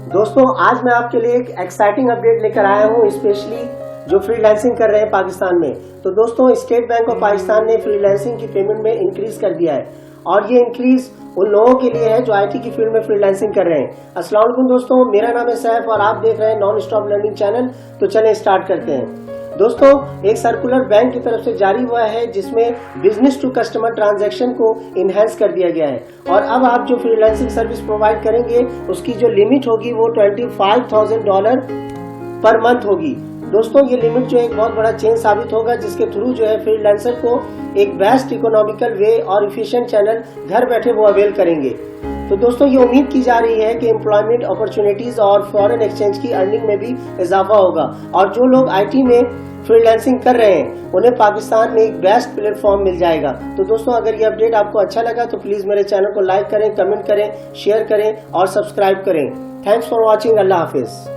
दोस्तों आज मैं आपके लिए एक एक्साइटिंग अपडेट लेकर आया हूँ, स्पेशली जो फ्रीलांसिंग कर रहे हैं पाकिस्तान में। तो दोस्तों स्टेट बैंक ऑफ पाकिस्तान ने फ्रीलांसिंग की पेमेंट में इंक्रीज कर दिया है और ये इंक्रीज उन लोगों के लिए है जो आईटी की फील्ड में फ्रीलांसिंग कर रहे हैं। अस्सलाम वालेकुम दोस्तों, मेरा नाम है सैफ और आप देख रहे हैं नॉन स्टॉप लर्निंग चैनल। तो चलें स्टार्ट करते हैं। दोस्तों एक सर्कुलर बैंक की तरफ से जारी हुआ है जिसमें बिजनेस टू कस्टमर ट्रांजैक्शन को इनहेंस कर दिया गया है और अब आप जो फ्रीलांसिंग सर्विस प्रोवाइड करेंगे उसकी जो लिमिट होगी वो $25,000 पर मंथ होगी। दोस्तों ये लिमिट जो है एक बहुत बड़ा चेंज साबित होगा जिसके थ्रू जो है फ्रीलांसर को एक बेस्ट इकोनॉमिकल वे और इफिशिएंट चैनल घर बैठे वो अवेल करेंगे। तो दोस्तों ये उम्मीद की जा रही है कि एम्प्लॉयमेंट अपॉर्चुनिटीज और फॉरेन एक्सचेंज की अर्निंग में भी इजाफा होगा और जो लोग आईटी में फ्रीलांसिंग कर रहे हैं उन्हें पाकिस्तान में एक बेस्ट प्लेटफॉर्म मिल जाएगा। तो दोस्तों अगर ये अपडेट आपको अच्छा लगा तो प्लीज मेरे चैनल को लाइक करें, कमेंट करें, शेयर करें और सब्सक्राइब करें। Thanks for watching. Allah Hafiz.